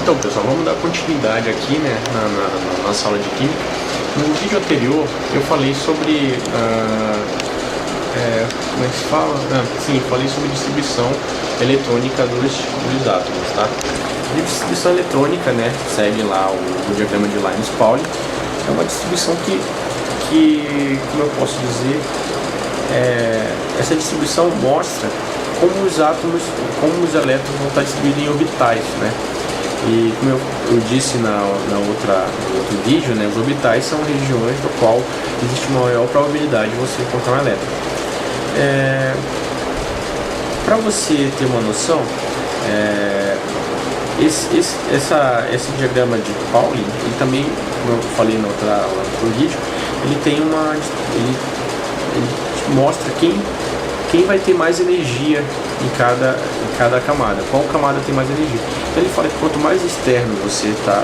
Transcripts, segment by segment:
Então, pessoal, vamos dar continuidade aqui, né, na nossa aula de Química. No vídeo anterior eu falei sobre como é que se fala? Falei sobre distribuição eletrônica dos átomos, tá? A distribuição eletrônica, né, segue lá o diagrama de Linus-Pauling. É uma distribuição que, como eu posso dizer, essa distribuição mostra como os átomos, como os elétrons vão estar distribuídos em orbitais, né? E como eu disse no outro vídeo, né, os orbitais são regiões do qual existe uma maior probabilidade de você encontrar um elétron. Para você ter uma noção, esse diagrama de Pauling, ele também, como eu falei no outro vídeo, ele mostra quem vai ter mais energia em cada camada, qual camada tem mais energia. Então ele fala que quanto mais externo você está,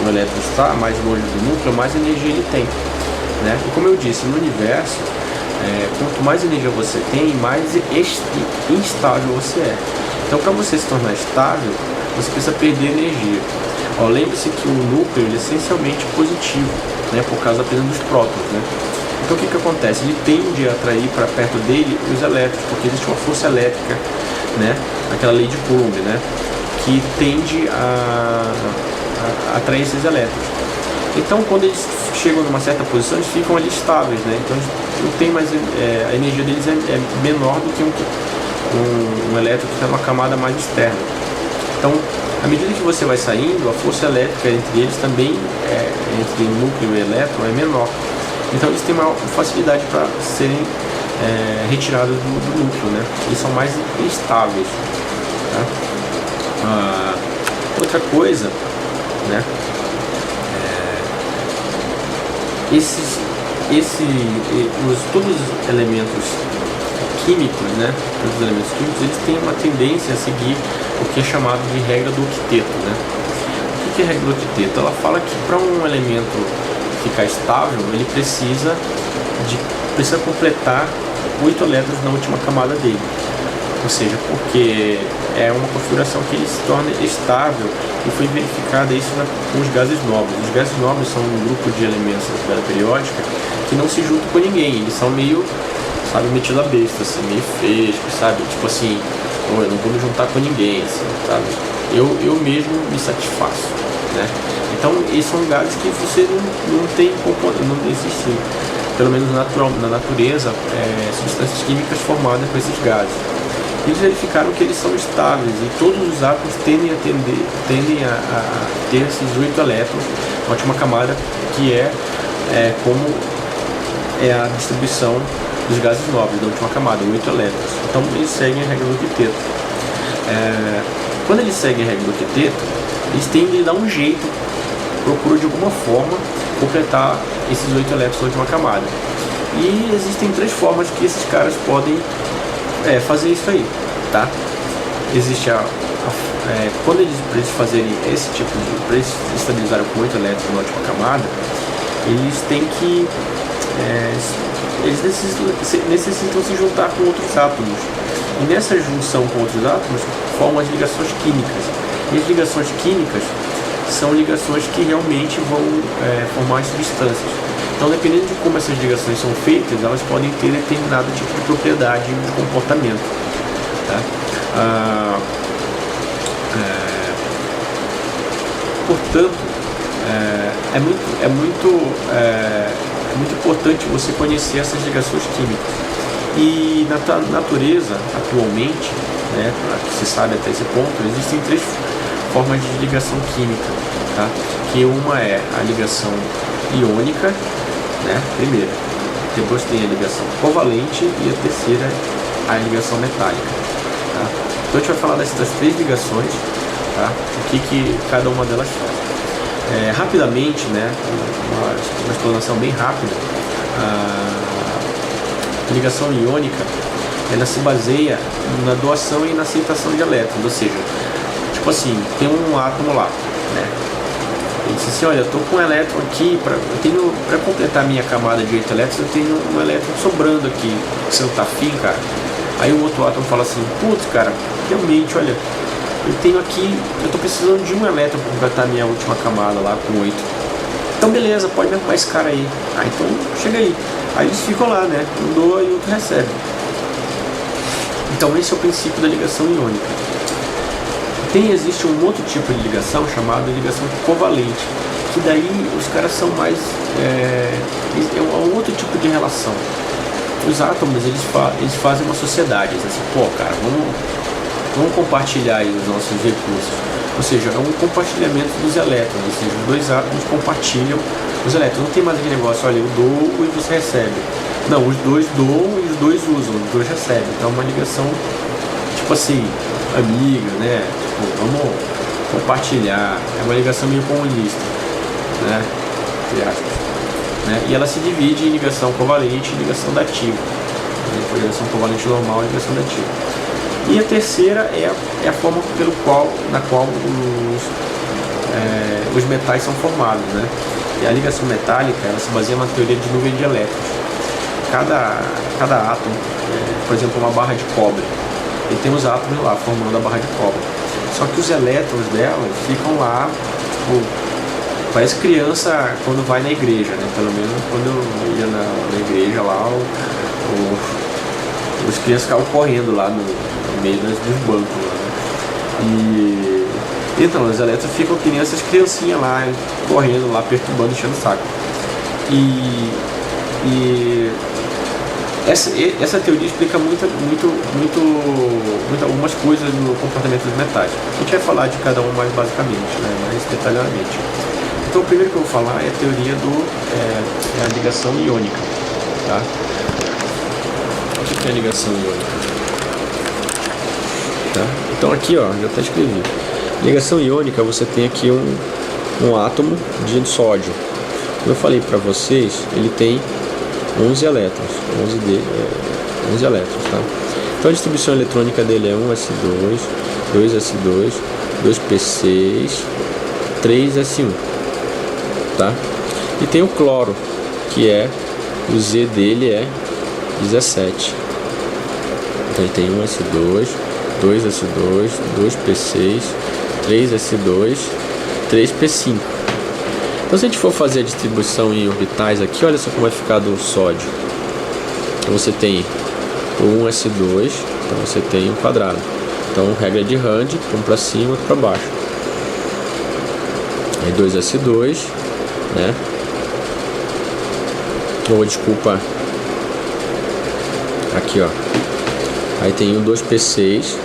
o elétron está mais longe do núcleo, mais energia ele tem, né? E como eu disse, no universo, quanto mais energia você tem, mais instável você é. Então, para você se tornar estável, você precisa perder energia. Lembre-se que o núcleo ele é essencialmente positivo, né, por causa apenas dos prótons, né? Então o que acontece? Ele tende a atrair para perto dele os elétrons, porque existe uma força elétrica, né, aquela lei de Coulomb, né, que tende a atrair esses elétrons. Então quando eles chegam numa certa posição, eles ficam ali estáveis, né? Então não tem mais, a energia deles é menor do que um elétron que está numa camada mais externa. Então, à medida que você vai saindo, a força elétrica entre eles também, entre o núcleo e o elétron, é menor. Então eles têm maior facilidade para serem retirados do núcleo, né? Eles são mais instáveis, tá? Outra coisa, né? Todos os elementos químicos, né? Todos os elementos químicos, eles têm uma tendência a seguir o que é chamado de regra do octeto, né? O que é a regra do octeto? Ela fala que para um elemento ficar estável, ele precisa completar 8 elétrons na última camada dele. Ou seja, porque é uma configuração que ele se torna estável, e foi verificada isso com os gases nobres. Os gases nobres são um grupo de elementos da tabela periódica que não se juntam com ninguém, eles são meio, sabe, metido a besta, assim, meio fresco, sabe? Tipo assim, eu não vou me juntar com ninguém, assim, sabe? Eu mesmo me satisfaço, né? Então, esses são gases que você não tem, não existe, pelo menos na natureza, substâncias químicas formadas por esses gases. Eles verificaram que eles são estáveis e todos os átomos tendem a ter esses 8 elétrons na última camada, que como é a distribuição dos gases nobres da última camada, 8 elétrons. Então eles seguem a regra do octeto. Quando eles seguem a regra do octeto, eles tendem a dar um jeito, procuram de alguma forma completar esses 8 elétrons da última camada. E existem 3 formas que esses caras podem fazer isso aí, tá? Existe quando para eles fazerem esse tipo de, para eles estabilizarem com 8 elétrons na última camada, eles têm que eles necessitam se juntar com outros átomos, e nessa junção com outros átomos formam as ligações químicas. E as ligações químicas são ligações que realmente vão formar as substâncias. Então, dependendo de como essas ligações são feitas, elas podem ter determinado tipo de propriedade de comportamento, tá? Portanto, é muito importante você conhecer essas ligações químicas. E na natureza, atualmente, né, que se sabe até esse ponto, existem 3 formas de ligação química, tá? Que uma é a ligação iônica, né, primeira. Depois tem a ligação covalente e a terceira a ligação metálica, tá? Então a gente vai falar dessas 3 ligações, tá? O que cada uma delas faz. Rapidamente, né, uma explanação bem rápida. A ligação iônica, ela se baseia na doação e na aceitação de elétrons, ou seja, tipo assim, tem um átomo lá, né? Ele disse assim, olha, eu estou com um elétron aqui, para completar a minha camada de 8 elétrons, eu tenho um elétron sobrando aqui, você não está afim, cara? Aí o outro átomo fala assim, putz, cara, realmente, olha, eu tenho aqui, eu estou precisando de um elétron para completar a minha última camada lá com 8. Então beleza, pode me arrumar esse cara aí. Ah, então chega aí. Aí eles ficam lá, né? Um doa e o outro recebe. Então esse é o princípio da ligação iônica. Existe um outro tipo de ligação chamado ligação covalente, que daí os caras são mais... é um outro tipo de relação. Os átomos, eles fazem uma sociedade, assim, pô, cara, vamos compartilhar aí os nossos recursos. Ou seja, é um compartilhamento dos elétrons, ou seja, os dois átomos compartilham os elétrons. Não tem mais aquele negócio, olha, eu dou e você recebe. Não, os dois doam e os dois usam, os dois recebem. Então é uma ligação, tipo assim, amiga, né? Tipo, vamos compartilhar. É uma ligação meio comunista, né? Entre aspas. Né? E ela se divide em ligação covalente e ligação dativa. Ligação covalente normal e ligação dativa. E a terceira é a forma na qual os metais são formados, né? E a ligação metálica, ela se baseia na teoria de nuvem de elétrons. Cada átomo, por exemplo, uma barra de cobre, e tem os átomos lá formando a barra de cobre. Só que os elétrons dela ficam lá, tipo, parece criança quando vai na igreja, né? Pelo menos quando eu ia na igreja lá, os crianças ficavam correndo lá no meio dos bancos lá, né? Então, os elétrons ficam criancinhas lá, correndo lá, perturbando, enchendo o saco. Essa teoria explica algumas coisas no comportamento dos metais. A gente vai falar de cada um mais basicamente, né? Mais detalhadamente. Então, o primeiro que eu vou falar é a teoria da ligação iônica. Tá? O que é a ligação iônica? Tá? Então, aqui ó, já está escrito. Ligação iônica, você tem aqui um átomo de sódio. Como eu falei para vocês, ele tem 11 elétrons. 11 elétrons, tá? Então, a distribuição eletrônica dele é 1s2, 2s2, 2p6, 3s1. Tá? E tem o cloro, que o Z dele é 17. Então ele tem 1s2, 2s2, 2p6, 3s2, 3p5. Então se a gente for fazer a distribuição em orbitais aqui, olha só como vai ficar do sódio. Então você tem o 1s2, então você tem um quadrado. Então regra de Rand, um para cima, outro para baixo. Aí 2s2, né? Ou desculpa, aqui ó, aí tem um 2p6,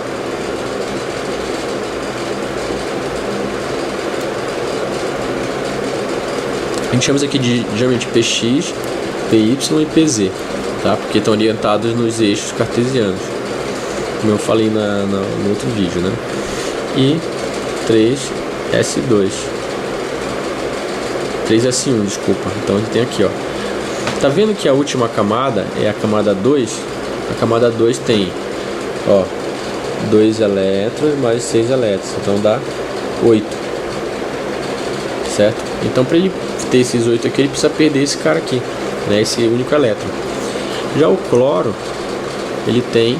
a gente chama isso aqui de geralmente px, py e pz, tá? Porque estão orientados nos eixos cartesianos, como eu falei no outro vídeo, né? E 3s2, 3s1, desculpa. Então a gente tem aqui, ó. Tá vendo que a última camada é a camada 2? A camada 2 tem, ó, 2 elétrons mais 6 elétrons. Então dá 8. Certo? Então para ele ter esses 8 aqui, ele precisa perder esse cara aqui, né? Esse único elétron. Já o cloro, ele tem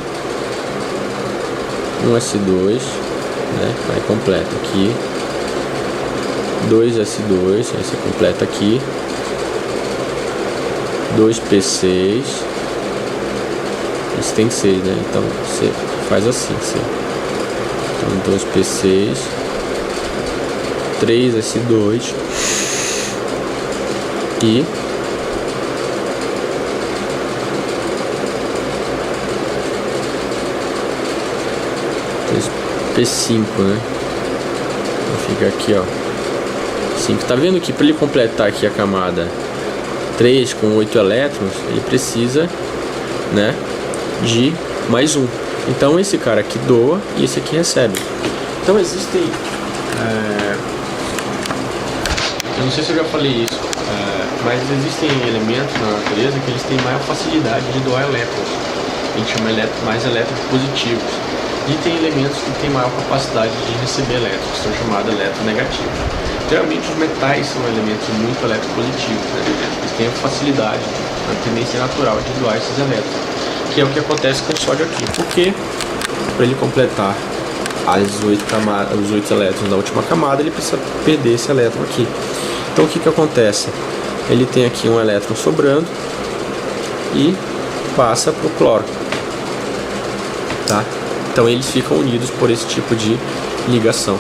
um S2, né? Aí completa aqui. 2s2, aí você completa aqui, 2p6, isso tem 6, né? Então você faz assim, então 2p6, 3s2 e P5, né? Então fica aqui, ó. 5. Tá vendo que para ele completar aqui a camada 3 com 8 elétrons, ele precisa, né, de mais um. Então esse cara aqui doa e esse aqui recebe. Então existem, eu não sei se eu já falei isso, mas existem elementos na natureza que eles têm maior facilidade de doar elétrons. A gente chama mais elétrons positivos. E tem elementos que têm maior capacidade de receber elétrons, que são chamados eletronegativos. Geralmente os metais são elementos muito eletropositivos, né? Eles têm a facilidade, a tendência natural de doar esses elétrons, que é o que acontece com o sódio aqui. Porque para ele completar os 8 elétrons da última camada, ele precisa perder esse elétron aqui. Então o que que acontece? Ele tem aqui um elétron sobrando e passa para o cloro, tá? Então eles ficam unidos por esse tipo de ligação.